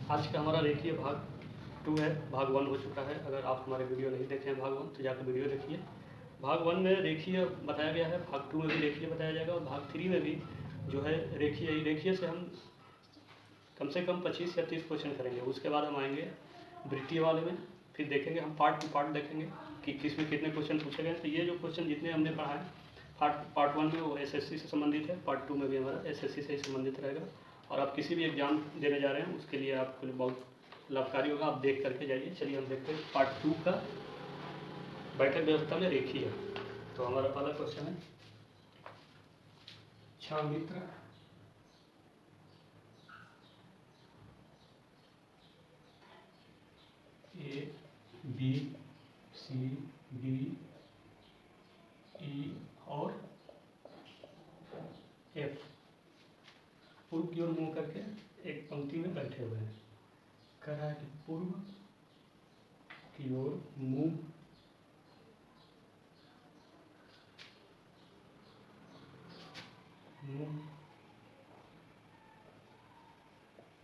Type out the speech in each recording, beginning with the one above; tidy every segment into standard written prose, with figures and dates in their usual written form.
आज का हमारा रेखीय भाग 2 है। भाग 1 हो चुका है। अगर आप हमारे वीडियो नहीं देखे हैं भाग 1 तो जाकर वीडियो देखिए। भाग 1 में रेखीय बताया गया है, भाग 2 में भी रेखीय बताया जाएगा और भाग 3 में भी जो है रेखीय से हम कम से कम 25 या 30 क्वेश्चन करेंगे। उसके बाद हम आएंगे वृत्तीय वाले में, फिर देखेंगे हम पार्ट टू पार्ट देखेंगे कि किस में कितने क्वेश्चन पूछे गए। तो ये जो क्वेश्चन जितने हमने पढ़ा है पार्ट 1 में वो एसएससी से संबंधित है, पार्ट 2 में भी हमारा एसएससी से ही संबंधित रहेगा। और आप किसी भी एग्जाम देने जा रहे हैं उसके लिए आपके लिए बहुत लाभकारी होगा, आप देख करके जाइए। चलिए हम देखते हैं पार्ट 2 का बैठक व्यवस्था में रेखीय। तो हमारा पहला क्वेश्चन है, छह मित्र A B C D E और एफ पूर्व की ओर मुंह करके एक पंक्ति में बैठे हुए हैं। कह रहा है कि पूर्व की ओर मुंह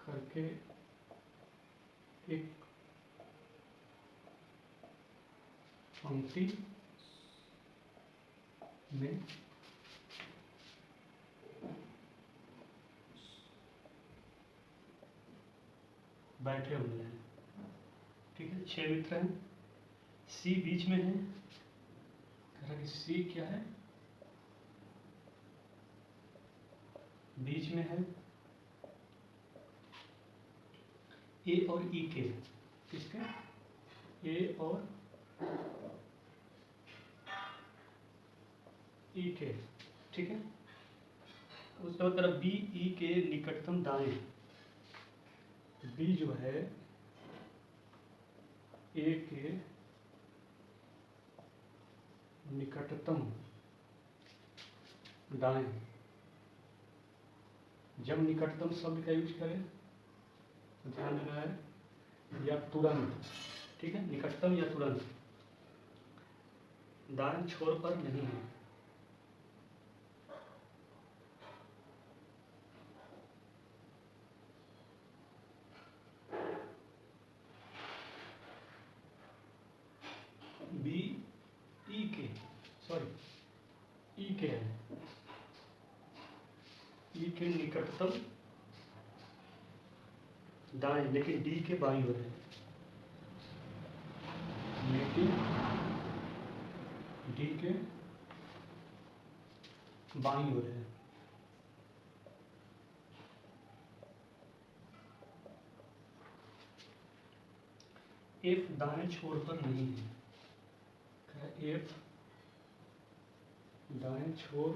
करके एक पंक्ति में बैठे हुए हैं। ठीक है, 6 मित्र हैं। सी बीच में है। कह रहा कि सी क्या है, बीच में है। ए और ई के, किसके, ए और ई के। ठीक है, उसके बाद तरफ बी ई के निकटतम दाएं। बी जो है ए के निकटतम दाएं। जब निकटतम शब्द का यूज करें तो ध्यान देना है या तुरंत। ठीक है, निकटतम या तुरंत, दाएं छोर पर नहीं है। बी ई के, सॉरी ई के है, ई के निकटतम दाएं, लेकिन डी के बाईं ओर है। लेकिन डी के बाईं ओर है। एफ दाएं छोर पर नहीं है। एफ दाएं छोर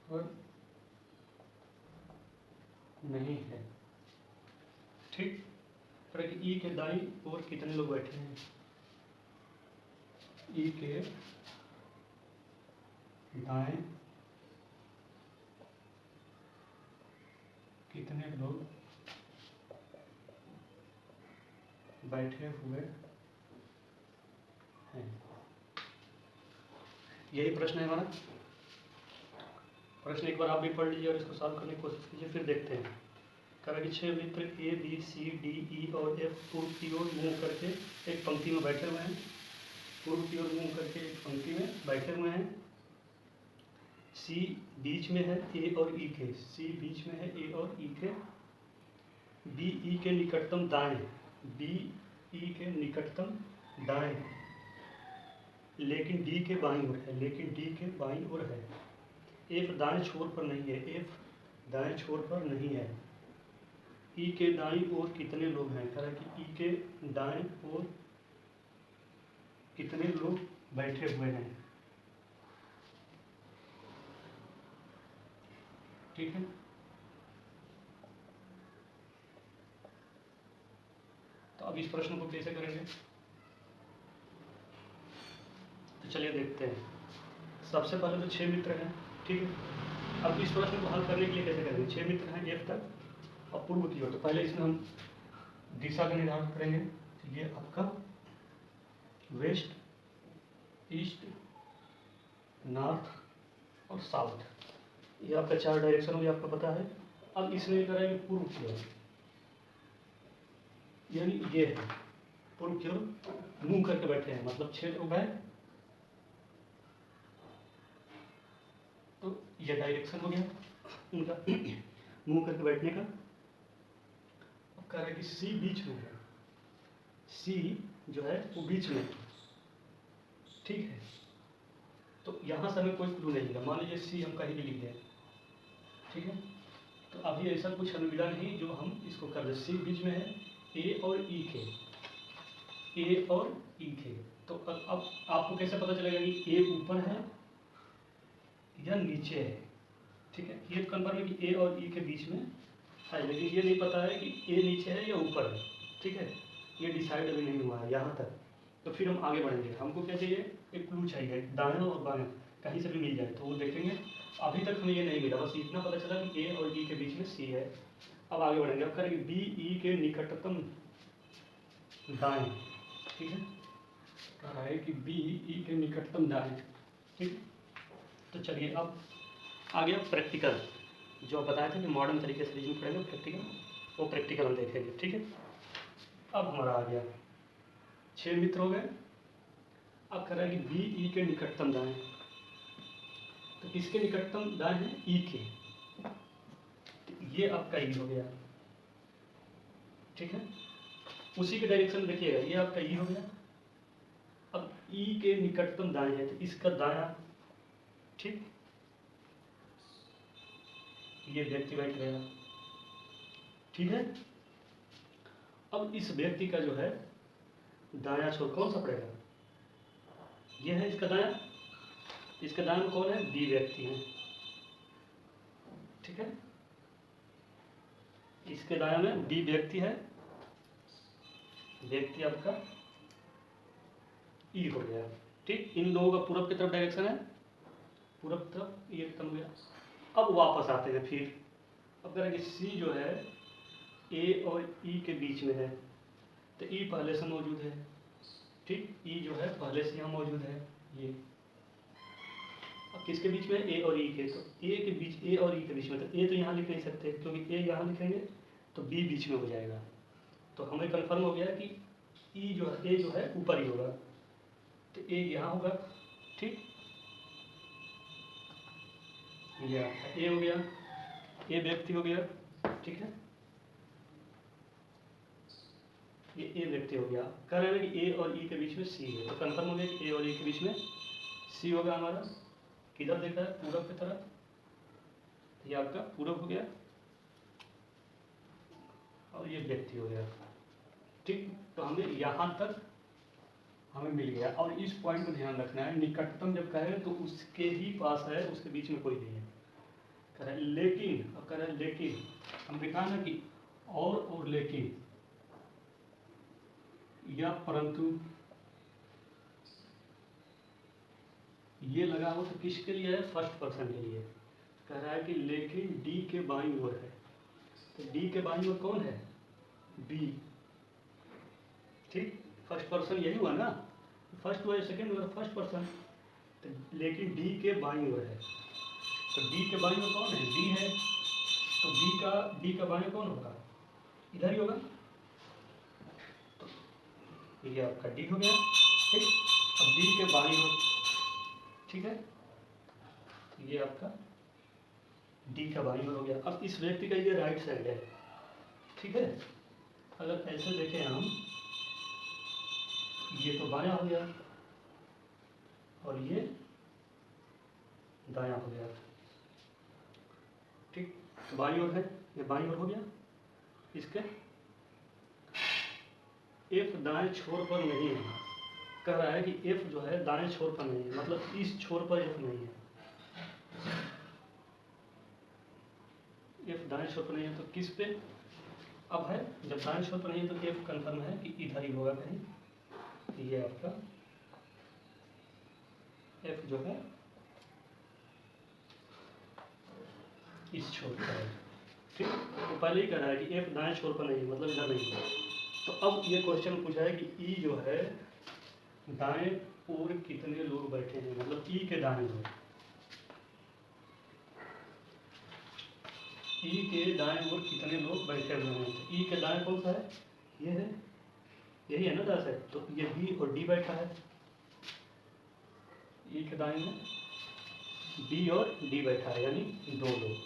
पर नहीं है। ठीक, पर ई के दाईं ओर कितने लोग बैठे हैं। ई के दाएं कितने लोग बैठे हुए हैं, यही प्रश्न है हमारा। प्रश्न एक बार आप भी पढ़ लीजिए और इसको सॉल्व करने की कोशिश कीजिए, फिर देखते हैं। कह 6 मित्र A B C D E और एफ पूर्व की ओर मुंह करके एक पंक्ति में बैठे हुए हैं। पूर्व की ओर मुंह करके एक पंक्ति में बैठे हुए हैं। सी बीच में है ए और ई के, सी बीच में है ए और ई के। बी ई के निकटतम दाएं, बी ई के निकटतम दाएं, लेकिन डी के बाईं ओर है, लेकिन डी के बाईं ओर है। एफ दाएं छोर पर नहीं है, एफ दाएं छोर पर नहीं है। ई के दाईं ओर कितने लोग हैं। कह रहा है कि ई के दाईं ओर कितने लोग बैठे हुए हैं। ठीक है, तो अब इस प्रश्न को कैसे करेंगे, तो चलिए देखते हैं। सबसे पहले तो 6 मित्र हैं। ठीक है, अब इस प्रश्न को हल करने के लिए कैसे करेंगे। 6 मित्र हैं एफ तक और पूर्व की ओर, तो पहले इसमें हम दिशा का निर्धारण करेंगे। तो ये आपका वेस्ट, ईस्ट, नॉर्थ और साउथ, ये आपका 4 डायरेक्शन हो, ये आपको पता है। अब इसमें करेंगे पूर्व की ओर, यानी ये है पूर्व की ओर मुंह करके बैठे हैं, मतलब 6 लोग हैं। तो ये डायरेक्शन हो गया उनका मुंह करके बैठने का। अब कह रहा है कि सी बीच में है, सी जो है वो बीच में है, ठीक है। तो यहाँ से हमें कोई क्लू नहीं मिला, मान लीजिए सी हम कहीं भी लिख दें, ठीक है। तो अभी ऐसा कुछ हमें मिला नहीं जो हम इसको कर दें। सी बीच में है, ए और ई के, ए और ई के। तो अब आपको कैसे पता चलेगा कि ए ऊपर है या नीचे है, ठीक है। ये कन्फर्म है कि ए और ई के बीच में है, लेकिन ये नहीं पता है कि ए नीचे है या ऊपर है, ठीक है। ये डिसाइड अभी नहीं हुआ है यहाँ तक। तो फिर हम आगे बढ़ेंगे, हमको क्या चाहिए, एक क्लू चाहिए, दाएं और बाएं कहीं से भी मिल जाए तो वो देखेंगे। अभी तक हमें ये नहीं मिला, बस इतना पता चला कि ए और ई के बीच में सी है। अब आगे बढ़ेंगे, अब करेंगे बी ई के निकटतम दाएं, ठीक है। कह रहा है कि बी ई के निकटतम दाएं, ठीक। तो चलिए अब आ गया प्रैक्टिकल, जो बताया था कि मॉडर्न तरीके से रीजनिंग पढ़ेंगे, प्रैक्टिकल, वो प्रैक्टिकल हम देखेंगे, ठीक है। अब हमारा आ गया 6 मित्र हो गए। अब कह रहा है कि बी ई के निकटतम दाएं, तो किसके निकटतम दाएं है, ई के। तो ये आपका ई हो गया, ठीक है। उसी के डायरेक्शन में देखिएगा, ये आपका ई हो गया। अब ई के निकटतम दाएं है तो इसका दायां, ठीक, ये व्यक्ति बैठ गया, ठीक है। अब इस व्यक्ति का जो है दायां छोर कौन सा पड़ेगा, ये है इसका दायां। इसका दायां कौन है, बी व्यक्ति है, ठीक है। इसके दायां में बी व्यक्ति है, व्यक्ति आपका ई हो गया, ठीक। इन लोगों का पूरब की तरफ डायरेक्शन है, पूरब की तरफ, ये खत्म हो गया। अब वापस आते हैं फिर, अब करेंगे सी जो है ए और ई के बीच में है, तो ई पहले से मौजूद है, ठीक। ई जो है पहले से यहाँ मौजूद है, ये। अब किसके बीच में, ए और ई के, तो ए के बीच, ए और ई के बीच में, तो ए तो यहाँ लिख नहीं सकते क्योंकि ए यहाँ लिखेंगे तो बी बीच में हो जाएगा। तो हमें कंफर्म हो गया कि ई जो है, ए जो है ऊपर ही होगा, तो ए यहाँ होगा, ठीक। ये ए हो गया, ए व्यक्ति हो गया, ठीक है। ये ए व्यक्ति हो गया। कह रहे हैं कि ए और ई के बीच में सी है, तो कंफर्म हो गया कि ए और ई के बीच में सी होगा हमारा। किधर देख रहा है, पूरब की तरफ, ये आपका पूरब हो गया और ये व्यक्ति हो गया, ठीक। तो हमें यहाँ तक हमें मिल गया। और इस पॉइंट को ध्यान रखना है, निकटतम जब कहें तो उसके ही पास है, उसके बीच में कोई नहीं है। कह रहा है लेकिन, अब कह रहा है लेकिन, हमने कहा ना कि और लेकिन या परंतु ये लगा हो तो किसके लिए है, फर्स्ट पर्सन के लिए। कह रहा है कि लेकिन डी के बाईं ओर है, तो डी के बाईं ओर कौन है, बी, ठीक। फर्स्ट पर्सन यही हुआ ना, फर्स्ट हुआ, सेकंड हुआ, फर्स्ट पर्सन। तो लेकिन डी के बाईं ओर है, तो डी के बाईं ओर कौन है, बी है। तो डी का बाईं कौन होगा, इधर ही होगा, तो ये आपका डी हो गया, ठीक। अब डी के बाईं ओर, ठीक है, ये आपका डी का बाईं ओर हो गया। अब इस व्यक्ति का ये राइट साइड है, ठीक है। अगर ऐसे देखें हम, ये तो बायां हो गया और ये दायां हो गया, ठीक। बाईं ओर है, ये बाईं ओर हो गया। इसके एफ दाएं छोर पर नहीं है, कह रहा है कि एफ जो है दाएं छोर पर नहीं है, मतलब इस छोर पर एफ नहीं है, एफ दाएं छोर पर नहीं है। तो किस पे अब है, जब दाएं छोर पर नहीं है तो एफ कंफर्म है कि इधर ही होगा कहीं। ये आपका एफ जो है इस छोर पर है, ठीक। तो पहले ही कह रहा है कि एफ दाएं छोर पर नहीं है, मतलब इधर नहीं है। तो अब ये क्वेश्चन पूछा है कि ई जो है दाएं ओर कितने लोग बैठे हैं, मतलब ई के दाएं ओर, ई के दाएं ओर कितने लोग बैठे हुए हैं। तो ई के दाएं कौन सा है, ये है, यही है ना 10 है, तो ये बी और डी बैठा है, ई के दाएं में बी और डी बैठा है, यानी 2 लोग,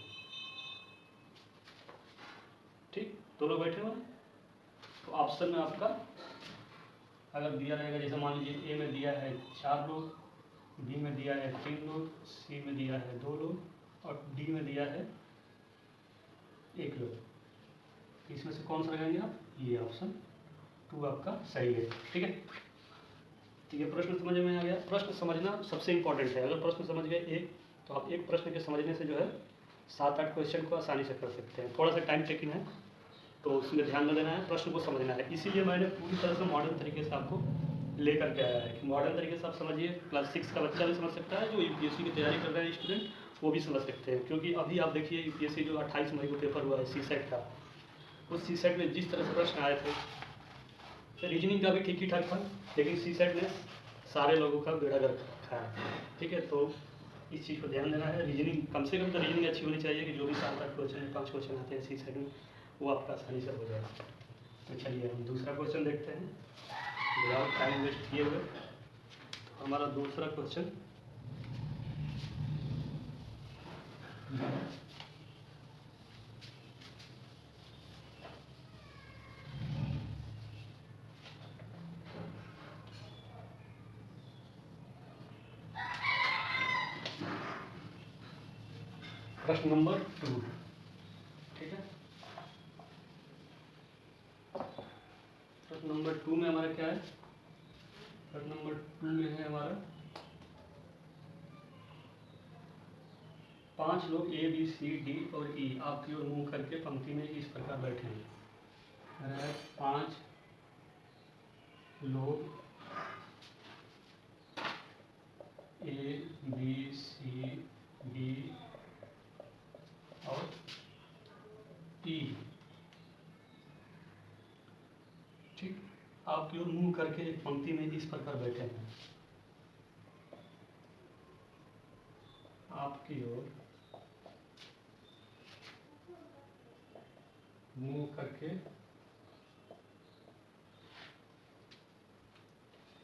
ठीक, 2 लोग बैठे हुए हैं। तो ऑप्शन में आपका अगर दिया रहेगा, जैसे मान लीजिए ए में दिया है 4 लोग, बी में दिया है 3 लोग, सी में दिया है 2 लोग और डी में दिया है 1 लोग। इसमें से कौन सा लगाएंगे आप? ये ऑप्शन 2 आपका सही है, ठीक है। तो ये प्रश्न समझ में आ गया। प्रश्न समझना सबसे इंपॉर्टेंट है। अगर प्रश्न समझ गए एक, तो आप एक प्रश्न के समझने से जो है 7-8 क्वेश्चन को आसानी से कर सकते हैं। थोड़ा सा टाइम टेकिंग है, तो उसमें ध्यान में देना है, प्रश्न को समझना है। इसीलिए मैंने पूरी तरह से मॉडर्न तरीके से आपको लेकर के आया है कि मॉडर्न तरीके से आप समझिए। क्लास 6 का बच्चा भी समझ सकता है, जो यूपीएससी की तैयारी कर रहे हैं स्टूडेंट, वो भी समझ सकते हैं। क्योंकि अभी आप देखिए यूपीएससी जो 28 मई को पेपर हुआ है सीसेट का, उस सीसेट में जिस तरह से प्रश्न आए थे, तो रीजनिंग का भी ठीक ही ठाक था, लेकिन सीसेट ने सारे लोगों का बेड़ा गर्क रखा है, ठीक है। तो इस चीज़ को ध्यान देना है। रीजनिंग कम से कम तो रीजनिंग अच्छी होनी चाहिए कि जो भी 7-8 क्वेश्चन 5 क्वेश्चन आते हैं सीसेट में, वो आपका आसानी से हो जाएगा। तो चलिए हम दूसरा क्वेश्चन देखते हैं विदाउट टाइम वेस्ट किए हुए। तो हमारा दूसरा क्वेश्चन प्रश्न नंबर 2, ठीक है। प्रश्न नंबर 2 में हमारा क्या है? प्रश्न नंबर 2 में है हमारा 5 लोग ए बी सी डी और ई आपकी ओर मुंह करके पंक्ति में इस प्रकार बैठे हैं। 5 लोग ए बी सी डी और ई, ठीक, आपकी ओर मुंह करके एक पंक्ति में इस प्रकार बैठे हैं। आपकी ओर मुंह करके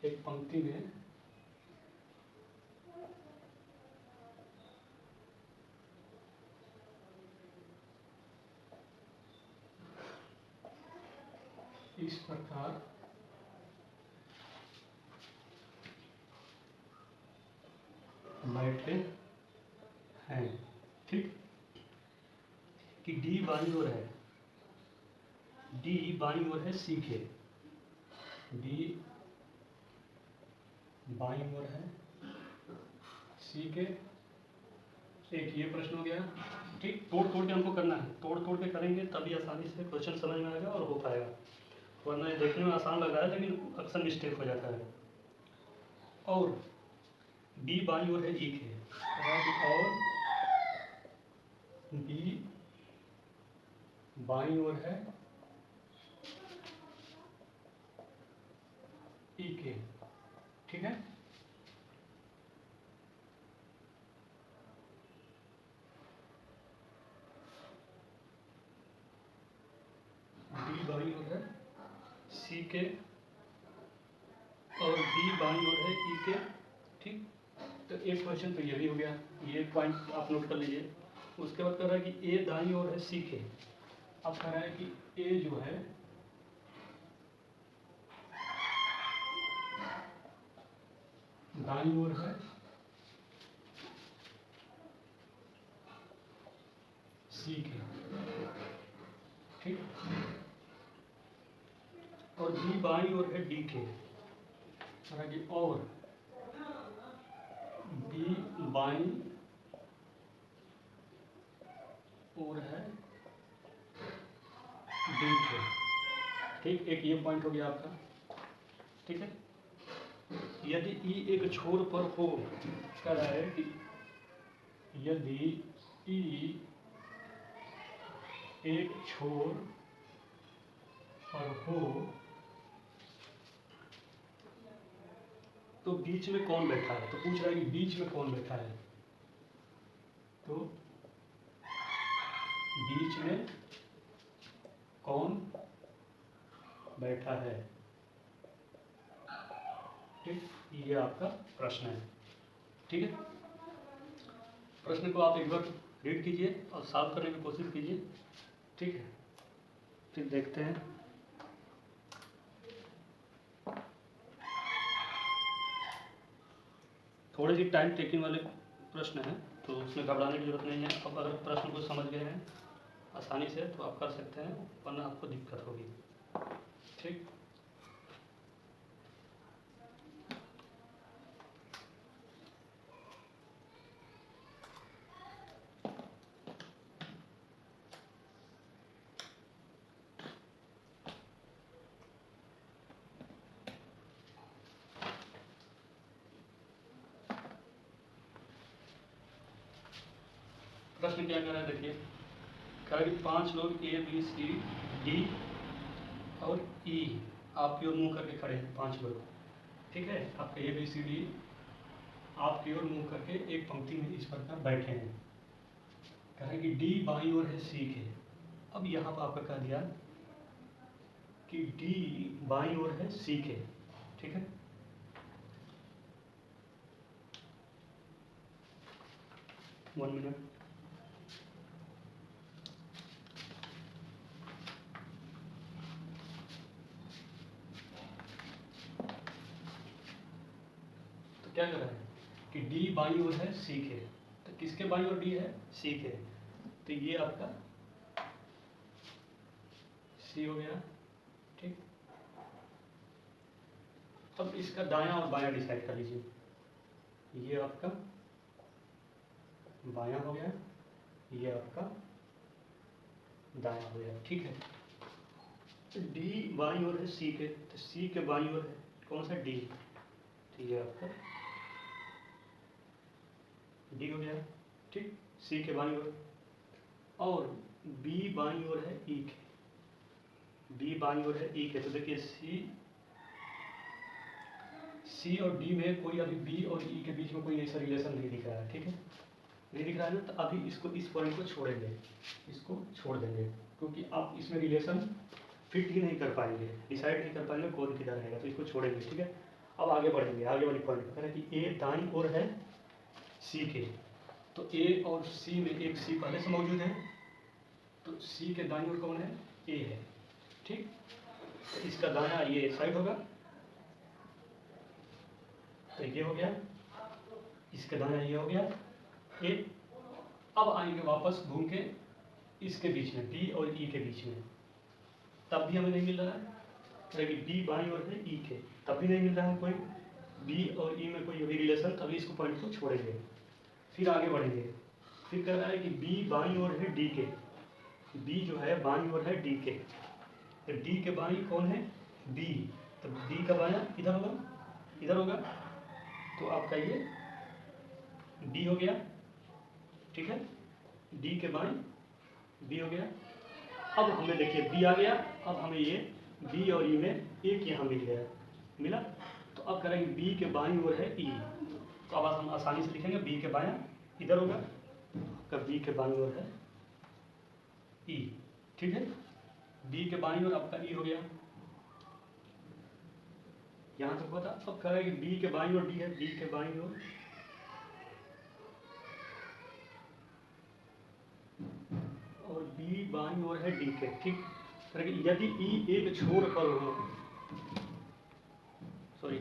एक पंक्ति में इस प्रकार बैठे हैं, ठीक। कि डी बाईं ओर है, डी बाईं ओर है सी के, डी बाईं ओर है सी के। एक ये प्रश्न हो गया, ठीक। तोड़ तोड़ के हमको करना है, तोड़ तोड़ के करेंगे तभी आसानी से क्वेश्चन समझ में आएगा और हो पाएगा। वरना ये देखने में आसान लग रहा है लेकिन अक्सर मिस्टेक हो जाता है। और बी बाईं ओर है ई के, और बी बाईं ओर है ई के, ठीक है। डी बाईं ओर है सी के और बी बाईं ओर है ई के, ठीक। तो एक क्वेश्चन तो ये भी हो गया, ये पॉइंट आप नोट कर लीजिए। उसके बाद कह रहा है कि ए दाईं ओर है सी के। अब कह रहा है कि ए जो है दाईं ओर है सी के, ठीक। और बी बाईं ओर है डी के, और बी बाईं ओर है डी के, ठीक। एक ये पॉइंट हो गया आपका, ठीक है। यदि ई एक छोर पर हो, कह रहा है कि यदि ई एक छोर पर हो तो बीच में कौन बैठा है। तो पूछ रहा है कि बीच में कौन बैठा है। तो बीच में कौन बैठा है। ठीक, ये आपका प्रश्न है। ठीक है, प्रश्न को आप एक बार रीड कीजिए और सॉल्व करने की कोशिश कीजिए। ठीक है, फिर देखते हैं। थोड़ी सी टाइम टेकिंग वाले प्रश्न हैं, तो उसमें घबराने की जरूरत नहीं है। अब अगर प्रश्न को समझ गए हैं आसानी से तो आप कर सकते हैं, वरना आपको दिक्कत होगी। ठीक, प्रश्न क्या कह रहा है देखिए। कह रहा है कि 5 लोग ए बी सी डी और ई आपकी ओर मुंह करके खड़े हैं। 5 लोग, ठीक है, आपके ए बी सी डी आपकी ओर मुंह करके एक पंक्ति में इस प्रकार बैठे हैं। कह रहा है कि डी बाईं ओर है सी के। अब यहाँ पर आपका कह दिया कि डी बाईं ओर है सी के। ठीक है, वन मिनट। तो क्या कर रहा है कि डी बाईं ओर है सी के। तो किसके बाईं ओर डी है? सी के। तो ये आपका सी हो गया। ठीक, अब इसका दायां और बायां डिसाइड कर लीजिए। ये आपका बायां हो गया, ये आपका दायां हो गया। ठीक है, डी बाईं ओर है सी के, तो सी के बाईं ओर है कौन सा? डी। तो ये आपका डी हो गया। ठीक, सी के बाईं ओर। और बी बाईं ओर है ई के। बी बाईं ओर है ई के। तो देखिए सी और डी में कोई अभी बी और ई के बीच में कोई ऐसा रिलेशन नहीं दिख रहा है। ठीक है, नहीं दिख रहा है ना, तो अभी इसको इस पॉइंट को छोड़ेंगे, इसको छोड़ देंगे, क्योंकि आप इसमें रिलेशन फिट ही नहीं कर पाएंगे, डिसाइड नहीं कर पाएंगे कौन किधर रहेगा, तो इसको छोड़ेंगे। ठीक है, अब आगे बढ़ेंगे। आगे वाली पॉइंट कह रहा है कि ए दाईं ओर है सी के। तो ए और सी में एक सी पहले से मौजूद है, तो सी के दाईं ओर कौन है? ए है। ठीक, तो इसका दायां ये साइड होगा, तो ये हो गया, इसके दायां ये हो गया ए। अब आएंगे वापस घूम के इसके बीच में, बी और ई के बीच में, तब भी हमें नहीं मिल रहा है। बी बाईं ओर है ई के, तब भी नहीं मिल रहा है कोई बी और ई में कोई अभी रिलेशन, तभी इसको पॉइंट को छोड़ेंगे। फिर आगे बढ़ेंगे, फिर कह रहा है कि बी बाईं ओर है डी के। बी जो है बाईं ओर है डी के, तो डी के बाईं कौन है? बी। तो डी का बायां इधर होगा, इधर होगा, तो आपका ये बी हो गया। ठीक है, डी के बाईं बी हो गया। अब हमें देखिए बी आ गया, अब हमें ये बी और ई में एक यहाँ मिल गया, मिला। तो अब करेंगे बी के बाईं ओर है ई, तो अब हम आसानी से लिखेंगे बी के बायां इधर होगा, तो बी के बाईं ओर है ई। ठीक है, बी के बाईं ओर आपका ई हो गया, यहाँ तक पता। अब करेंगे बी के बाईं ओर डी है, बी के बाईं ओर और बी बाईं ओर है डी के। ठीक, यदि ई एक छोर पर हो, सॉरी,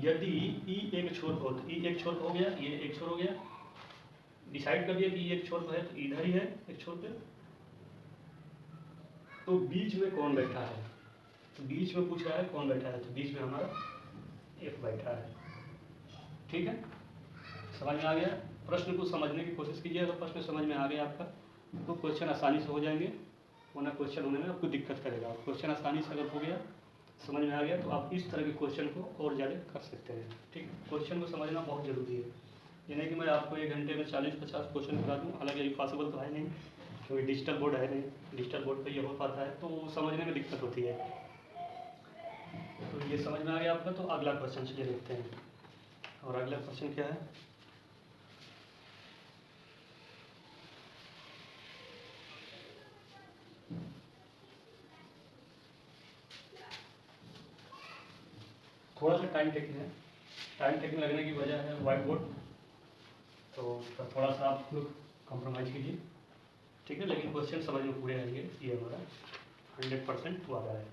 यदि ई एक छोर हो, तो ई एक छोर हो गया, ये एक छोर हो गया, डिसाइड कर दिया कि ई एक छोर पर है, तो इधर ही है एक छोर पे। तो बीच में कौन बैठा है? तो बीच में पूछ रहा है कौन बैठा है, तो बीच में हमारा एफ बैठा है। ठीक है, समझ में आ गया? प्रश्न को समझने की कोशिश कीजिए, अगर प्रश्न समझ में आ गया आपका तो क्वेश्चन आसानी से हो जाएंगे, वरना क्वेश्चन होने में आपको दिक्कत करेगा। क्वेश्चन आसानी से अगर हो गया, समझ में आ गया, तो आप इस तरह के क्वेश्चन को और ज़्यादा कर सकते हैं। ठीक है, क्वेश्चन को समझना बहुत ज़रूरी है। ये नहीं कि मैं आपको 1 घंटे में 40-50 क्वेश्चन करा दूँ, हालांकि ये पॉसिबल तो है नहीं, क्योंकि डिजिटल बोर्ड है नहीं, डिजिटल बोर्ड पर ये हो पाता है, तो समझने में दिक्कत होती है। तो ये समझ में आ गया आपका, तो अगला क्वेश्चन चलिए देखते हैं। और अगला क्वेश्चन क्या है? थोड़ा सा टाइम टेकिंग है, टाइम टेकिंग लगने की वजह है व्हाइट बोर्ड, तो थोड़ा सा आप लोग कॉम्प्रोमाइज़ कीजिए, ठीक है। लेकिन क्वेश्चन समझ में पूरे आएंगे, ये हमारा 100% वादा है।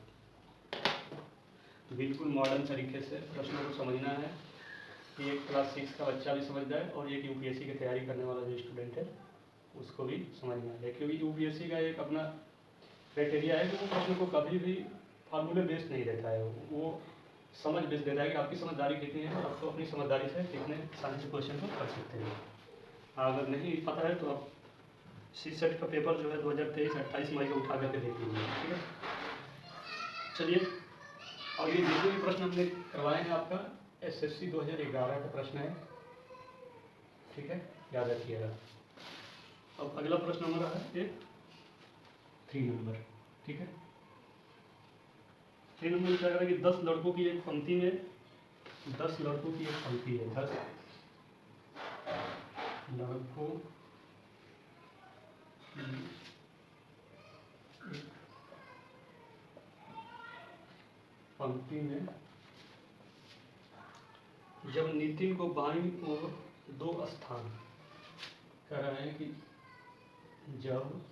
बिल्कुल मॉडर्न तरीके से प्रश्नों को समझना है कि एक क्लास 6 का बच्चा भी समझ जाए और एक यूपीएससी की तैयारी करने वाला जो स्टूडेंट है उसको भी समझना है, क्योंकि यूपीएससी का एक अपना क्राइटेरिया है कि वो प्रश्न को कभी भी फार्मूले बेस्ड नहीं देता है, वो समझ बेस्ड देता है कि आपकी समझदारी कितनी है, आप तो अपनी समझदारी से कितने आसानी से क्वेश्चन को कर सकते हैं। अगर नहीं पता है तो आप सीसेट का पेपर जो है 2023 28 मई को उठा करके देख लीजिए, ठीक है। चलिए, और ये जितने भी प्रश्न हमने करवाए हैं आपका एसएससी 2011 का प्रश्न है, ठीक है, याद रखिएगा। अब अगला प्रश्न हमारा है एक 3 नंबर, ठीक है। 3 नंबर क्या कह रहा है कि 10 लड़कों की एक पंक्ति में, 10 लड़कों की एक पंक्ति है, 10 लड़कों की पंक्ति में जब नितिन को बाईं ओर 2 स्थान, कह रहा है कि जब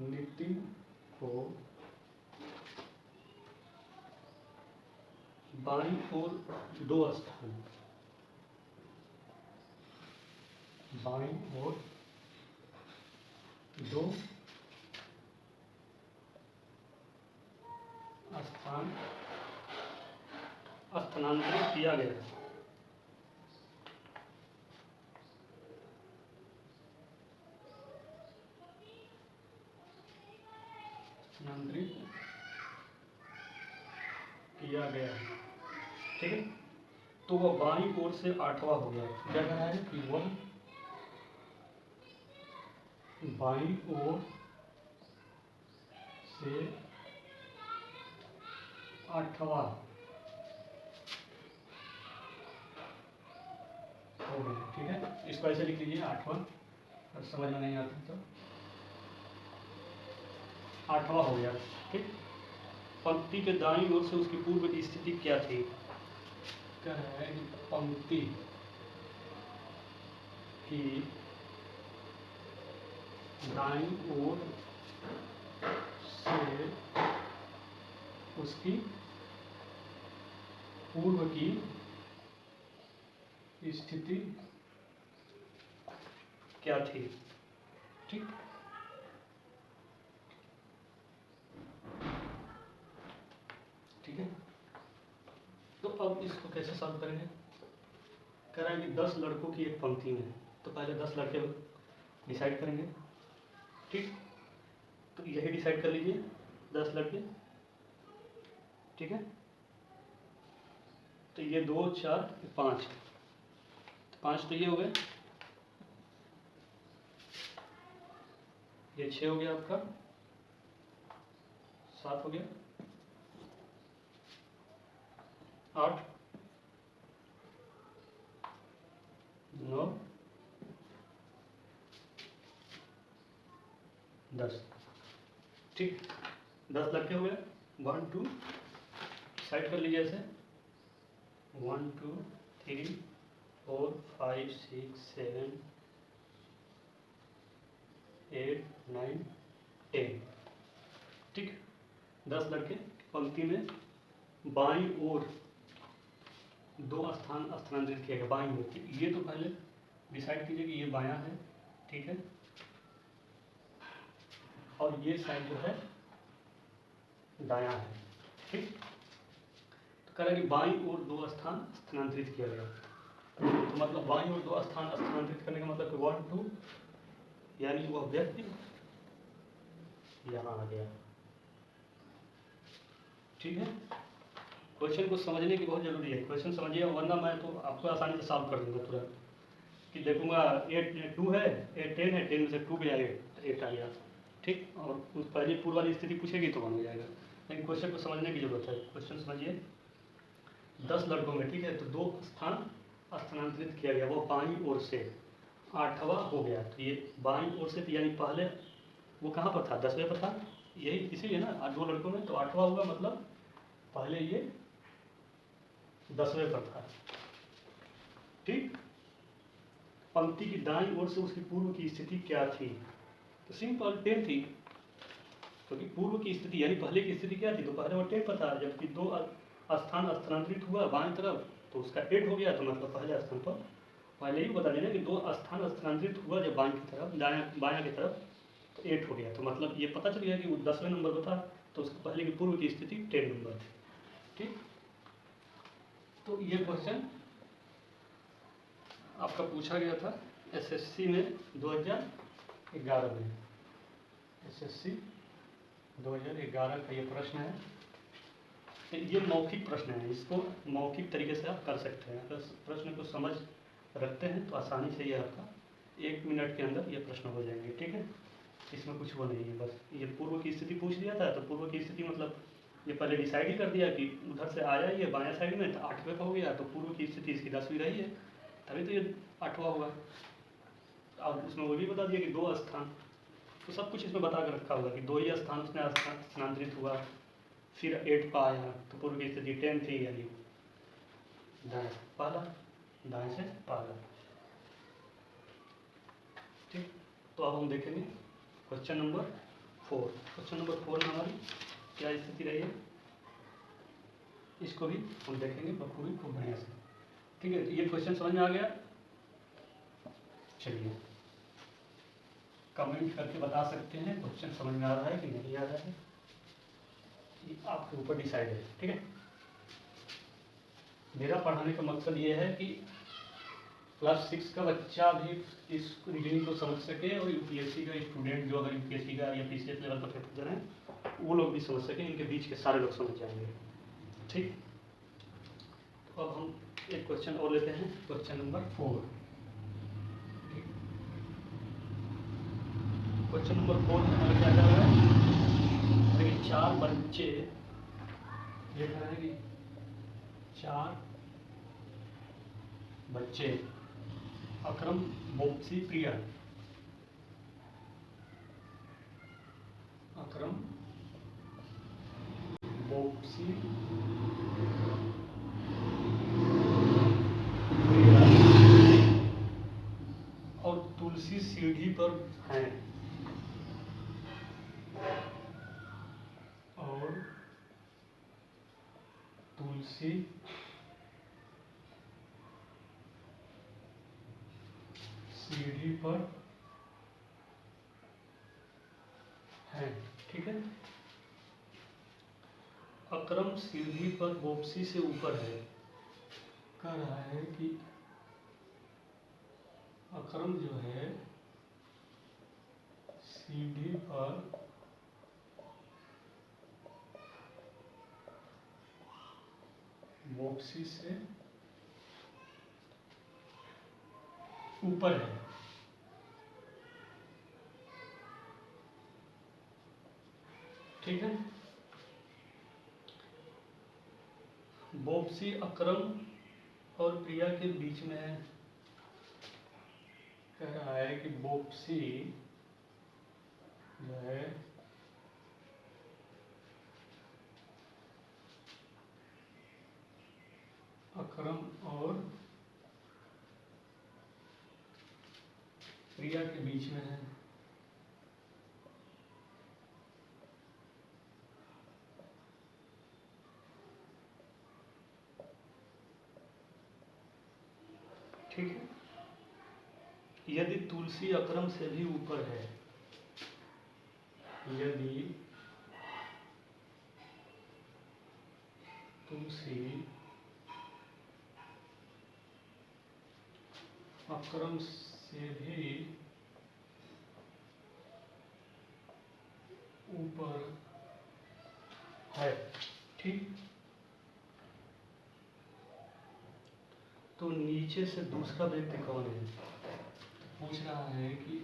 नितिन को बाईं ओर 2 स्थान, बाईं ओर 2 स्थान स्थानांतरित किया गया, स्थानांतरित किया गया, ठीक है। तो वह बाईं ओर से 8वां हो गया। क्या कह रहा है कि वह बाईं ओर से 8वां हो गया, ठीक है। इसको ऐसे लिख लीजिए 8वां, अगर समझ में नहीं आता तो 8वां हो गया, ठीक। पंक्ति के दाईं ओर से उसकी पूर्व की स्थिति क्या थी? क्या है कि पंक्ति की दाईं ओर से उसकी पूर्व की स्थिति क्या थी, ठीक। ठीक है, तो अब इसको कैसे सॉल्व करेंगे? कह रहा है कि 10 लड़कों की एक पंक्ति में, तो पहले 10 लड़के डिसाइड करेंगे, ठीक। तो यही डिसाइड कर लीजिए 10 लड़के, ठीक है। तो ये 2 4 5, 5 तो ये हो गए, ये 6 हो गया आपका, 7 हो गया, 8 9 10, ठीक। 10 लड़के हो गए, 1 2 साइड कर लीजिए ऐसे, 1 2 3 4 5 6 7 8 9 10, ठीक। 10 लड़के पंक्ति में बाईं ओर 2 स्थान स्थानांतरित किया गया, बाईं ओर। ये तो पहले डिसाइड कीजिए कि ये बायां है, ठीक है, और ये साइड जो है दायां है, ठीक। तो कह रहा है कि बाईं ओर 2 स्थान स्थानांतरित किया गया, तो मतलब बाईं ओर 2 स्थान स्थानांतरित करने का मतलब कि 1 2, यानी वह व्यक्ति यहाँ आ गया, ठीक है। क्वेश्चन को समझने की बहुत जरूरी है, क्वेश्चन समझिए, वरना मैं तो आपको आसानी से सॉल्व कर दूंगा तुरंत, कि देखूंगा 8 2 है, 8 10 है, 10 में से 2 गया 8 आ गया, ठीक। और उस पहली पूर्व वाली स्थिति पूछेगी तो बन जाएगा, लेकिन क्वेश्चन को समझने की जरूरत है। क्वेश्चन समझिए, 10 लड़कों में, ठीक है, तो 2 स्थान स्थानांतरित किया गया, वो बाईं ओर से 8वां हो गया। तो ये बाईं ओर से, यानी पहले वो कहाँ पर था, 10वें पर था, यही इसीलिए ना 2 लड़कों में, तो 8वां होगा, मतलब पहले ये 10वें पर था, ठीक। पंक्ति की दाईं ओर से उसकी पूर्व की स्थिति क्या थी? तो सिंपल 10 थी, क्योंकि पूर्व की स्थिति यानी पहले की स्थिति क्या थी? तो पहले वो 10 पर था, जबकि 2 स्थान स्थानांतरित हुआ बाएं तरफ तो उसका 8 हो गया, तो मतलब पहले स्थान पर। पहले ही बता देना कि 2 स्थान स्थानांतरित हुआ जब बाएं की तरफ, बायां की तरफ, तो 8 हो गया। तो मतलब ये पता चल गया कि वो 10वें नंबर पर था, तो उसके पहले की पूर्व की स्थिति 10 नंबर थी, ठीक। तो ये क्वेश्चन आपका पूछा गया था एसएससी में 2011 में। एसएससी 2011 का ये प्रश्न है। ये मौखिक प्रश्न है, इसको मौखिक तरीके से आप कर सकते हैं। अगर प्रश्न को समझ रखते हैं तो आसानी से ये आपका 1 मिनट के अंदर ये प्रश्न हो जाएंगे, ठीक है। इसमें कुछ वो नहीं है, बस ये पूर्व की स्थिति पूछ दिया था, तो पूर्व की स्थिति मतलब ये पहले डिसाइड ही कर दिया कि उधर से आया ये बायां साइड में, तो 8वें का हो गया, तो पूर्व की स्थिति इसकी 10वीं रही है, तभी तो ये 8वां हुआ। अब उसमें वो भी बता दिया कि 2 स्थान, तो सब कुछ इसमें बता कर रखा होगा कि 2 ही स्थान उसने स्थानांतरित हुआ, फिर 8 पर आया, तो पूर्व की स्थिति 10 थी, यानी दाएं पहला, दाएं से पहला, ठीक। तो अब हम देखेंगे क्वेश्चन नंबर 4। क्वेश्चन नंबर 4 में हमारी क्या स्थिति रही है, इसको भी हम देखेंगे बखूबी, खूब बढ़िया से, ठीक है। तो ये क्वेश्चन समझ में आ गया? चलिए कमेंट करके बता सकते हैं क्वेश्चन समझ में आ रहा है कि नहीं आ रहा है, ये आपके ऊपर डिसाइड है, ठीक है। मेरा पढ़ाने का मकसद ये है कि क्लास 6 का बच्चा भी इस रीजनिंग को समझ सके, और यूपीएससी का स्टूडेंट जो अगर यूपीएससी का या पीसीएस लेवल का पेपर दे रहे हैं वो लोग भी समझ सकें, इनके बीच के सारे लोग समझ जाएंगे, ठीक। तो अब हम एक क्वेश्चन और लेते हैं, क्वेश्चन नंबर 4। क्वेश्चन नंबर 4 में हमारा क्या कर रहा है? देखिए 4 बच्चे, ये कह रहे हैं कि 4 बच्चे अकरम, बोप्सी, प्रिया, अकरम, बोप्सी, प्रिया और तुलसी सीढ़ी पर हैं, और तुलसी सीढ़ी पर है, ठीक है। अकरम सीढ़ी पर बोप्सी से ऊपर है, कह रहा है कि अकरम जो है सीढ़ी पर बोप्सी से ऊपर है, ठीक है। बोप्सी अकरम और प्रिया के बीच में है, कह रहा है कि बोप्सी जो है अकरम और प्रिया के बीच में है, ठीक है। यदि तुलसी अकरम से भी ऊपर है, यदि तुलसी अकरम से भी ऊपर है, ठीक। तो नीचे से दूसरा व्यक्ति कौन है? पूछ रहा है कि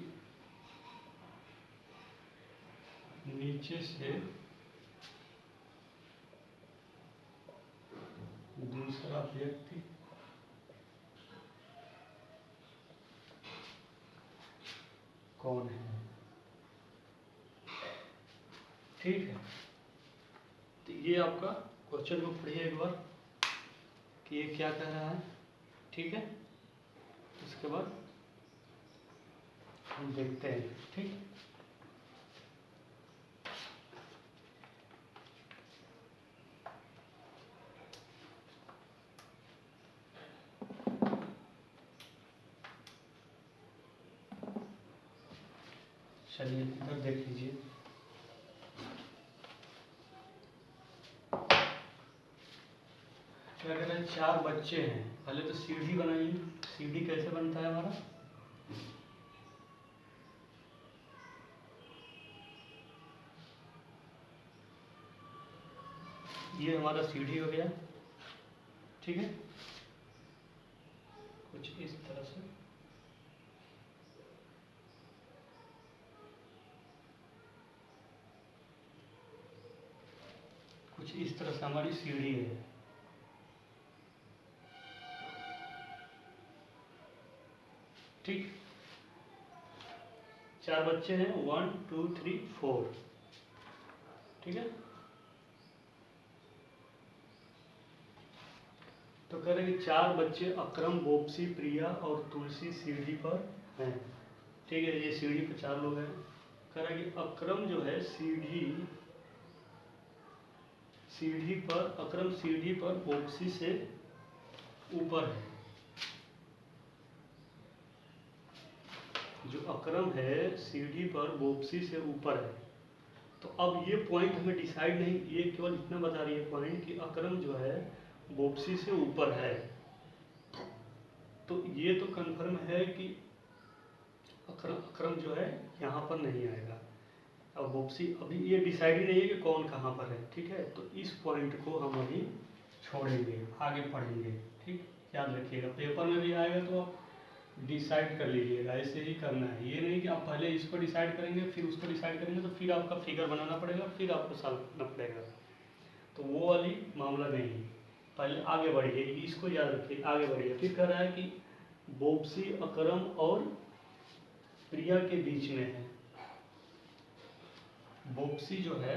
नीचे से दूसरा व्यक्ति कौन है, ठीक है। तो ये आपका क्वेश्चन को पढ़िए एक बार कि ये क्या कह रहा है, ठीक है। उसके बाद हम देखते हैं, ठीक। चलिए इधर देख लीजिए। क्या कह रहे हैं, 4 बच्चे हैं। पहले तो सीढ़ी बनाइए। सीढ़ी कैसे बनता है हमारा, ये हमारा सीढ़ी हो गया, ठीक है। कुछ इस तरह से हमारी सीढ़ी है। ठीक, 4 बच्चे हैं, 1 2 3 4, ठीक है। तो कह रहे हैं कि 4 बच्चे अकरम, बोप्सी, प्रिया और तुलसी सीढ़ी पर हैं, ठीक है। ये सीढ़ी पर 4 लोग हैं। कह रहा है कि अकरम जो है अकरम सीढ़ी पर बोप्सी से ऊपर है। जो अकरम है सीढ़ी पर बोप्सी से ऊपर है। तो अब ये पॉइंट हमें डिसाइड नहीं, ये केवल इतना बता रही है पॉइंट कि अकरम जो है बोप्सी से ऊपर है। तो ये तो कंफर्म है कि अकरम जो है यहाँ पर नहीं आएगा। अब बोप्सी अभी ये डिसाइड ही नहीं है कि कौन कहाँ पर है, ठीक है। तो इस पॉइंट को हम अभी छोड़ेंगे, आगे पढ़ेंगे, ठीक। याद रखिएगा, पेपर में भी आएगा तो आप डिसाइड कर लीजिएगा। ऐसे ही करना है, ये नहीं कि आप पहले इसको डिसाइड करेंगे फिर उसको डिसाइड करेंगे, तो फिर आपका फिगर बनाना पड़ेगा, फिर आपको सॉल्व करना पड़ेगा। तो वो वाली मामला नहीं है। पहले आगे बढ़िए, इसको याद रखिए, आगे बढ़िए। फिर कह रहा है कि बोप्सी अकरम और प्रिया के बीच में है। बोप्सी जो है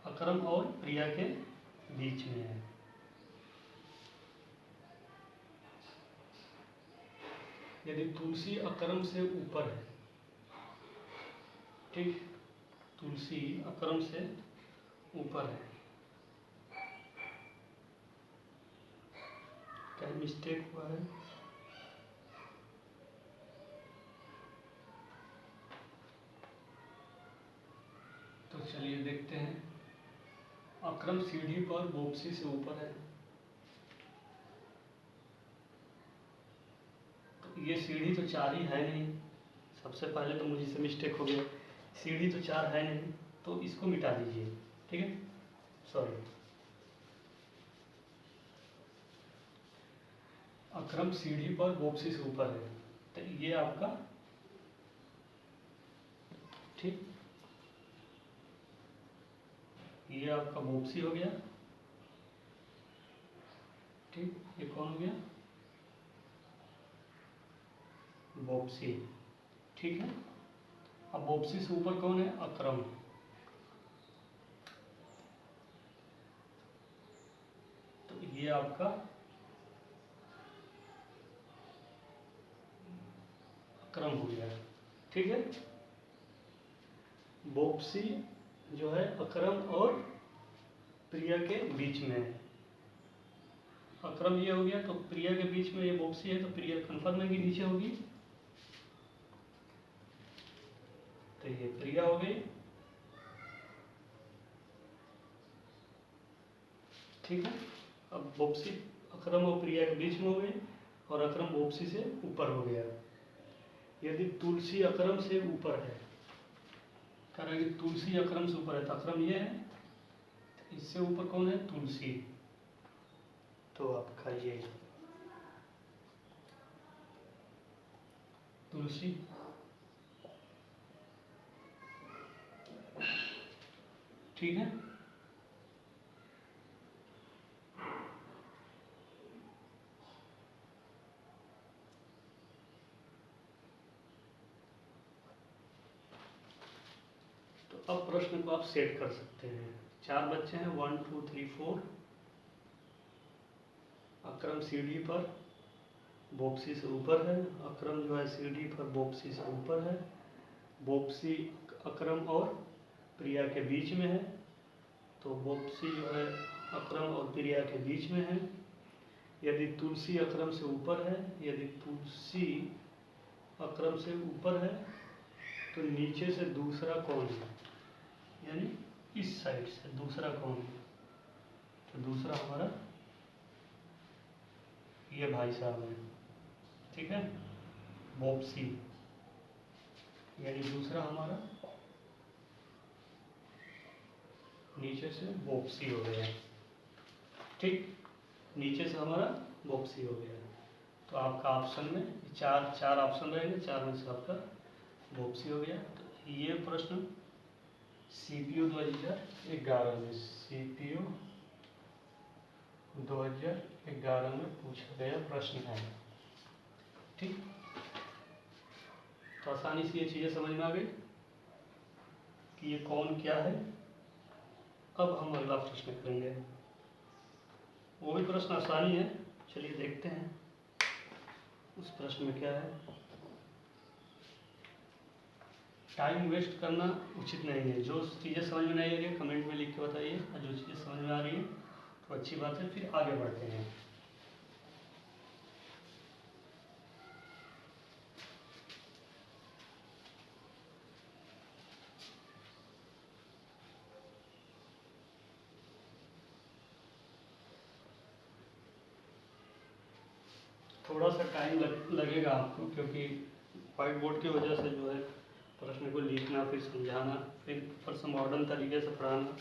अकरम और प्रिया के बीच में है। यदि तुलसी अकरम से ऊपर है, ठीक, तुलसी अकरम से ऊपर है। क्या मिस्टेक हुआ है, तो चलिए देखते हैं। अकरम सीढ़ी पर बोप्सी से ऊपर है। तो ये सीढ़ी तो 4 ही है नहीं। सबसे पहले तो मुझे मिस्टेक हो गया, सीढ़ी तो 4 है नहीं, तो इसको मिटा दीजिए, ठीक है। सॉरी, अकरम सीढ़ी पर बोप्सी से ऊपर है, तो ये आपका, ठीक, ये आपका बोप्सी हो गया, ठीक। ये कौन हो गया, बोप्सी, ठीक है। अब बोप्सी से ऊपर कौन है, अकरम। तो ये आपका अकरम हो गया, ठीक है। बोप्सी जो है अकरम और प्रिया के बीच में है। अकरम ये हो गया, तो प्रिया के बीच में ये बोप्सी है, तो प्रिया कन्फर्म है कि नीचे होगी, तो ये प्रिया हो गई, ठीक है। अब बोप्सी अकरम और प्रिया के बीच में हो गई और अकरम बोप्सी से ऊपर हो गया। यदि तुलसी अकरम से ऊपर है, कह रहा है कि तुलसी अकरम से ऊपर है, तो अकरम ये है, इससे ऊपर कौन है, तुलसी। तो आपका ये तुलसी, ठीक है। तो अब प्रश्न को आप सेट कर सकते हैं। 4 बच्चे हैं, 1 2 3 4। अक्रम सीढ़ी पर बोप्सी से ऊपर है, अक्रम जो है सीढ़ी पर बोप्सी से ऊपर है, बोप्सी अक्रम और प्रिया के बीच में है, तो बोप्सी जो है अक्रम और प्रिया के बीच में है। यदि तुलसी अक्रम से ऊपर है, यदि तुलसी अक्रम से ऊपर है तो नीचे से दूसरा कौन है, यानी इस साइड से दूसरा कौन है, तो दूसरा हमारा ये भाई साहब है, ठीक है, बोप्सी, यानी दूसरा हमारा नीचे से बोप्सी हो गया, ठीक, नीचे से हमारा बोप्सी हो गया। तो आपका ऑप्शन में चार ऑप्शन रहेंगे, 4 में से आपका बोप्सी हो गया। तो ये प्रश्न CPO 2011 में, CPO 2011 में पूछा गया प्रश्न है, ठीक। तो आसानी से ये चीज़ें समझ में आ गई कि ये कौन क्या है। अब हम अगला प्रश्न करेंगे, वो भी प्रश्न आसानी है, चलिए देखते हैं उस प्रश्न में क्या है। टाइम वेस्ट करना उचित नहीं है। जो चीज़ें समझ में नहीं आ रही है कमेंट में लिख के बताइए, और जो चीज़ें समझ में आ रही है तो अच्छी बात है, फिर आगे बढ़ते हैं। थोड़ा सा टाइम लगेगा आपको, क्योंकि व्हाइट बोर्ड की वजह से जो है प्रश्न को लिखना, फिर समझाना, फिर मॉडर्न तरीके से पढ़ाना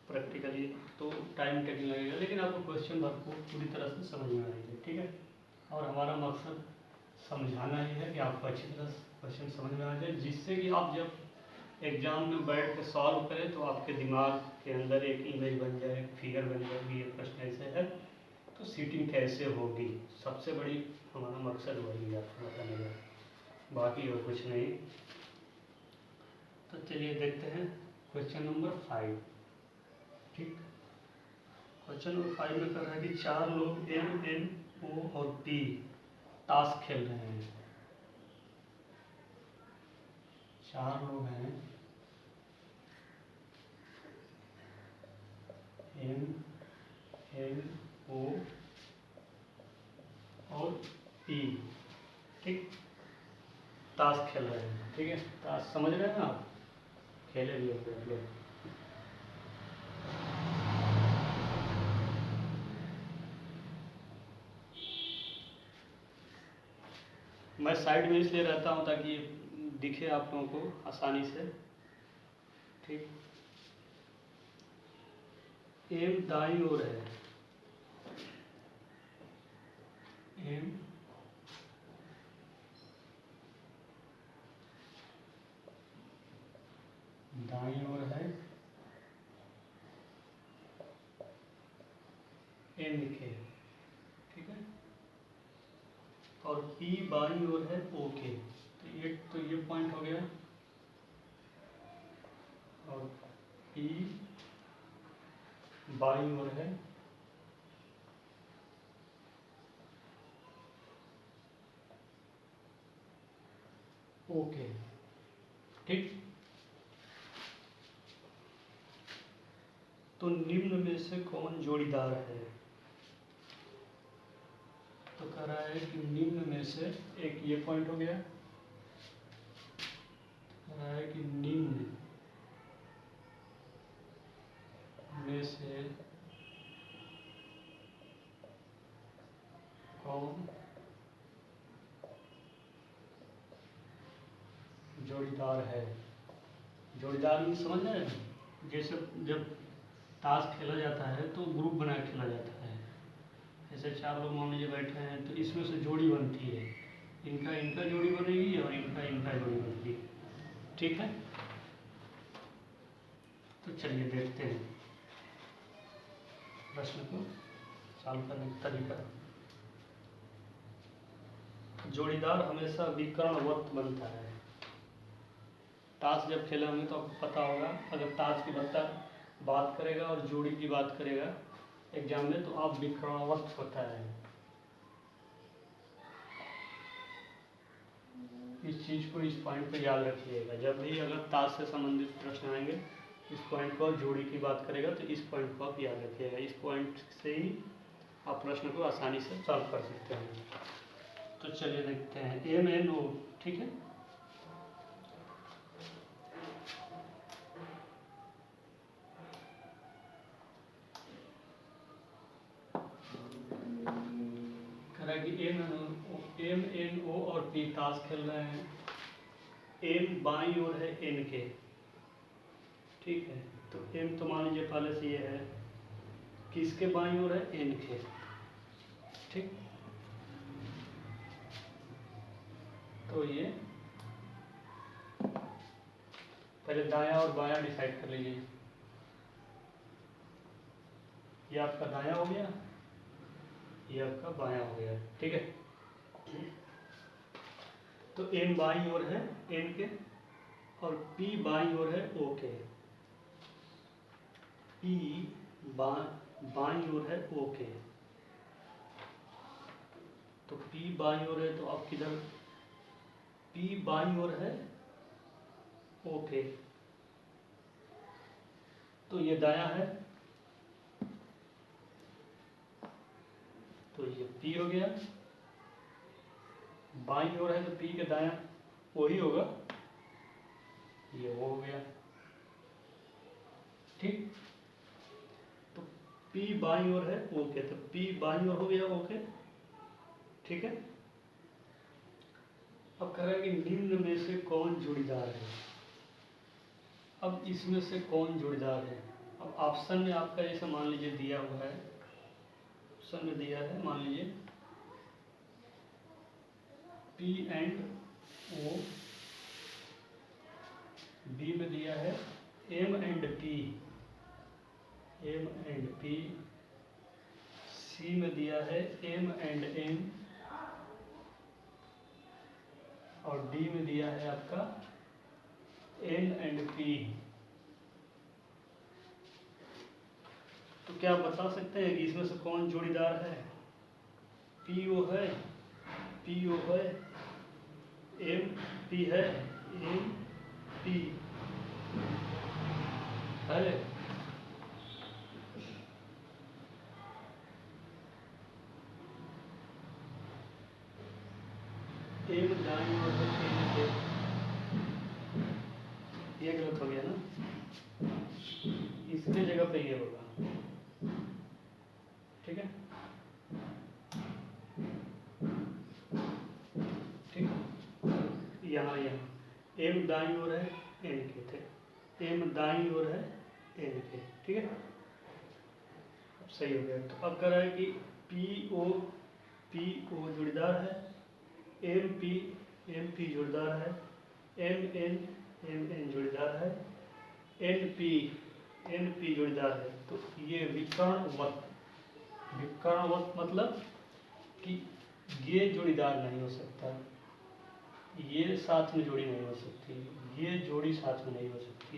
प्रैक्टिकली, तो टाइम टेकिंग लगेगा, लेकिन आपको क्वेश्चन भरपूर पूरी तरह से समझ में आएंगे, ठीक है। और हमारा मकसद समझाना ही है कि आपको अच्छी तरह क्वेश्चन समझ में आ जाए, जिससे कि आप जब एग्जाम में बैठ के सॉल्व करें तो आपके दिमाग के अंदर एक इमेज बन जाए, फिगर बन जाए कि ये प्रश्न ऐसे है तो सीटिंग कैसे होगी। सबसे बड़ी हमारा मकसद वही है आपको बताने का, बाकी और कुछ नहीं। तो चलिए देखते हैं क्वेश्चन नंबर 5, ठीक। क्वेश्चन नंबर 5 में कर रहा है कि 4 लोग M, N, O और P ताश खेल रहे हैं। 4 लोग हैं, M, N, O और P, ठीक, ताश खेल रहे हैं, ठीक है। ताश समझ रहे हैं आप, खेले भी होंगे आप लोग। मैं साइड में इसलिए रहता हूँ ताकि दिखे आप लोगों को आसानी से, ठीक। एम दाईं ओर है, एम दाईं ओर है, एन लिखे, ठीक है, और P बाईं ओर है O के। तो ये पॉइंट हो गया, और P बाईं ओर है O के, ठीक। तो निम्न में से कौन जोड़ीदार है, तो कह रहा है कि निम्न में से, एक ये पॉइंट हो गया, कह रहा है कि निम्न में से कौन जोड़ीदार है। जोड़ीदार में समझ रहे हैं, जैसे जब ताश खेला जाता है तो ग्रुप बना के खेला जाता है, जैसे 4 लोग मान लीजिए बैठे हैं तो इसमें से जोड़ी बनती है, इनका जोड़ी बनेगी और इनका जोड़ी बनेगी, ठीक है। तो चलिए देखते हैं प्रश्न को सॉल्व करने का तरीका। जोड़ीदार हमेशा विकर्णवत बनता है। ताश जब खेले होंगे तो आपको पता होगा, अगर ताश की बत्ता बात करेगा और जोड़ी की बात करेगा एग्जाम में, तो आप विकर्णवत होता है। इस चीज़ को, इस पॉइंट पे याद रखिएगा। जब भी अगर ताश से संबंधित प्रश्न आएंगे, इस पॉइंट को जोड़ी की बात करेगा तो इस पॉइंट को आप याद रखिएगा। इस पॉइंट से ही आप प्रश्न को आसानी से सॉल्व कर सकते हैं। तो चलिए देखते हैं MNO, ठीक है। कह रहा है कि MNO और P ताश खेल रहे हैं। M बाईं ओर है N के, ठीक है। तो M तो मान लीजिए पहले से ये है, किसके बाईं ओर है? N के, ठीक। तो ये पहले दायां और बायां डिसाइड कर लीजिए। ये आपका दायां हो गया, ये आपका बायां हो गया, ठीक है। तो M बाईं ओर है N के और P बाईं ओर है O के। P बाईं ओर है O के। तो P बाईं ओर है तो आप किधर? P बाईं ओर है O के, तो ये दायां है, तो ये P हो गया। बाईं ओर है तो P के दायां वही होगा, ये वो हो गया, ठीक। तो P बाईं ओर है O के, तो P बाईं ओर हो गया O के, ठीक है। अब कह रहा है कि निम्न में से कौन जोड़ीदार है। अब इसमें से कौन जोड़ीदार है? अब ऑप्शन में आपका जैसे मान लीजिए दिया हुआ है, ऑप्शन में दिया है, मान लीजिए P एंड O, बी में दिया है M and P, M and P, C में दिया है M एंड N, और D में दिया है आपका N एंड P। तो क्या आप बता सकते हैं कि इसमें से कौन जोड़ीदार है? PO है, PO है, MP है, MP है। M दाईं ओर है N के, ये गलत हो गया ना, इसके जगह पे ये होगा, ठीक है, ठीक। यहाँ M दाईं ओर है N के थे, M दाईं ओर है N के, ठीक है। अब सही हो गया। तो अब कह रहा है कि PO जोड़ीदार है, MP जोड़ीदार है, MN जोड़ीदार है, NP जोड़ीदार है। तो ये विकर्णवत मतलब कि ये जोड़ीदार नहीं हो सकता, ये साथ में जोड़ी नहीं हो सकती, ये जोड़ी साथ में नहीं हो सकती।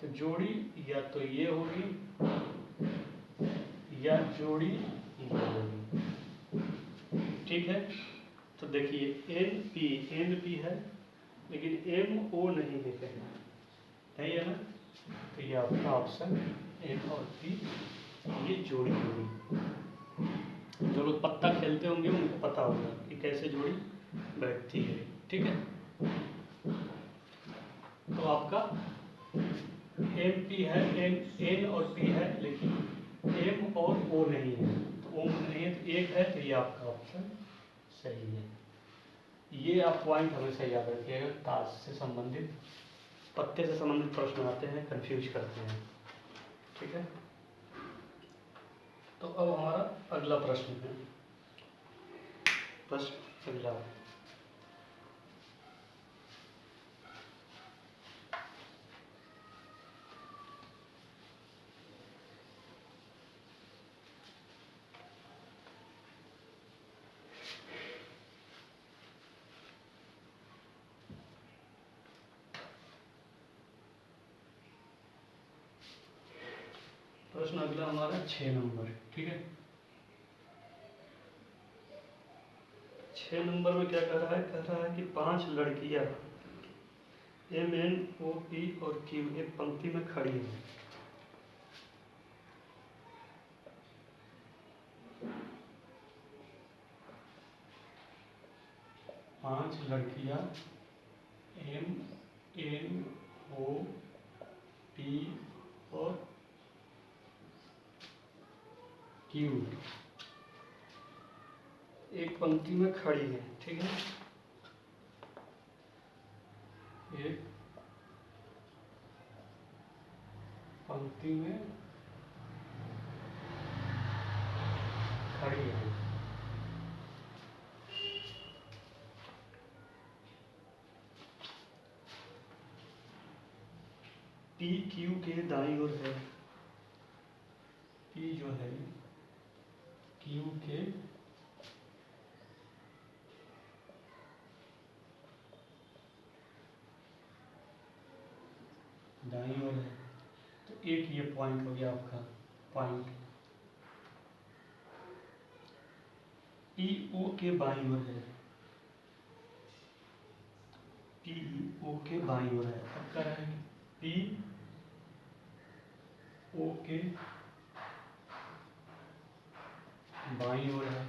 तो जोड़ी या तो ये होगी या जोड़ी ये होगी, ठीक है। तो देखिए NP है लेकिन MO नहीं लिखे हैं, नहीं है ना। तो ये आपका ऑप्शन N और P, ये जोड़ी होगी। जो लोग पत्ता खेलते होंगे उनको पता होगा कि कैसे जोड़ी बैठती है, ठीक है। तो आपका MP है, N और P है, लेकिन M और O नहीं है। तो O नहीं है तो एक है, तो ये आपका ऑप्शन सही है। ये आप पॉइंट हमेशा याद रखिएगा। ताश से संबंधित, पत्ते से संबंधित प्रश्न आते हैं, कंफ्यूज करते हैं, ठीक है। तो अब हमारा अगला प्रश्न है, प्रश्न अगला, प्रश्न अगला हमारा 6 नंबर, ठीक है। 6 नंबर में क्या कह रहा है कि 5 लड़कियां MNOP और Q एक पंक्ति में खड़ी हैं। पांच लड़कियां MNOP और Q एक पंक्ति में खड़ी है, ठीक है। एक पंक्ति में खड़ी है। P Q के दाईं ओर है। P जो है Q के दाईं ओर है। तो एक ये पॉइंट हो गया आपका पॉइंट। PO के बाईं ओर है। PO के बाईं ओर है। अब क्या है PO के बाईं ओर है।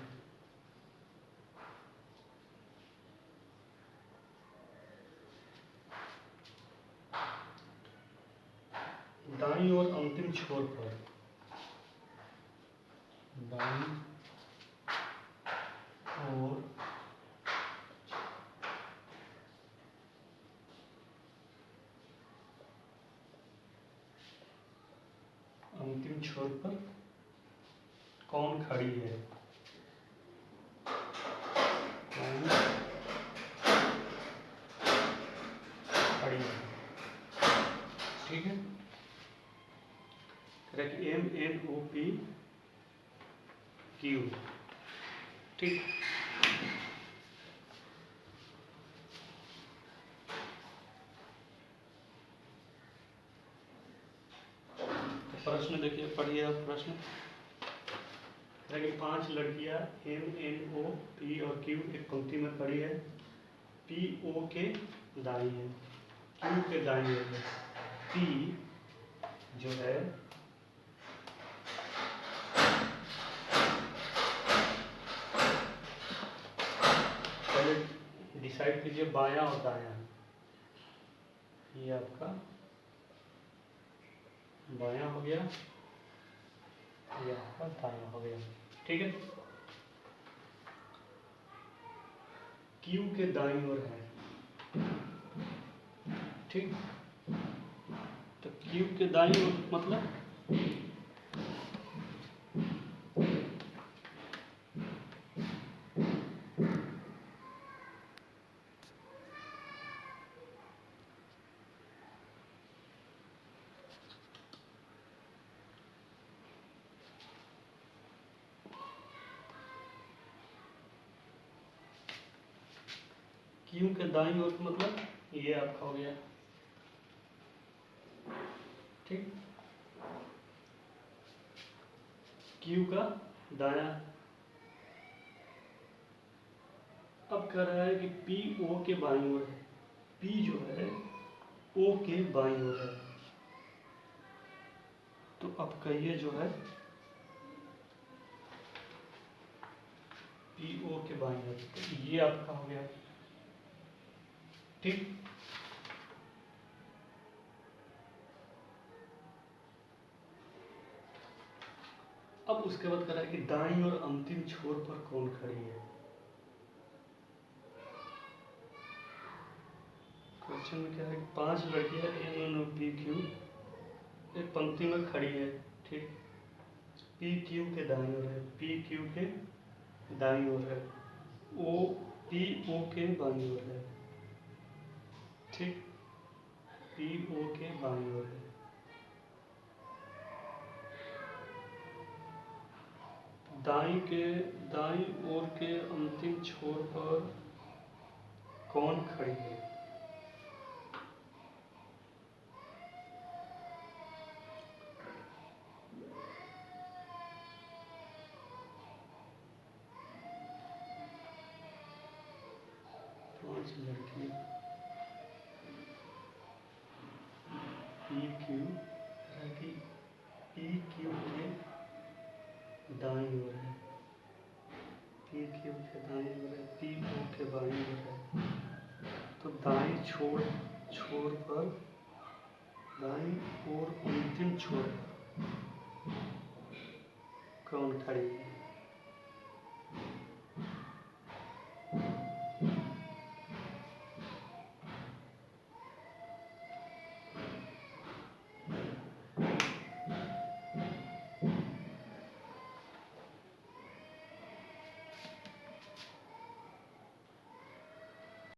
दाईं ओर अंतिम छोर पर, दाईं ओर अंतिम छोर पर कौन खड़ी है? कौन खड़ी है, ठीक है। MNOP Q, ठीक। प्रश्न देखिए, पढ़िए आप प्रश्न। 5 लड़कियां MNOP और Q एक पंक्ति में खड़ी है। PO के दाईं है, Q के दाईं है। P जो है पहले डिसाइड कीजिए बायां और दायां। ये आपका बायां हो गया, ये आपका दायां हो गया, ठीक है। Q के दाईं ओर है, ठीक। तो Q के दाईं ओर मतलब Q के दाईं ओर मतलब ये आपका हो गया, ठीक। Q का दायां। अब कह रहा है कि PO के बाईं ओर है। P जो है O के बाईं ओर है। तो अब कहिए जो है PO के बाईं ओर, तो ये आपका हो गया, ठीक। अब उसके बाद कह रहा है कि दाईं और अंतिम छोर पर कौन खड़ी है। क्वेश्चन में क्या है कि 5 लड़कियां MNOPQ एक पंक्ति में खड़ी है, ठीक। PQ के दाईं ओर है, PQ के दाईं ओर है, PO के बाईं ओर है, ठीक। PO के बाईं ओर है। दाईं ओर के अंतिम छोर पर कौन खड़ी है? पी क्यू कि पी क्यू के दाईं ओर है, पी क्यू के दाईं ओर है, पी ओ के बाईं ओर है। तो दाईं छोर पर, दाईं ओर अंतिम छोर पर कौन खड़ी है?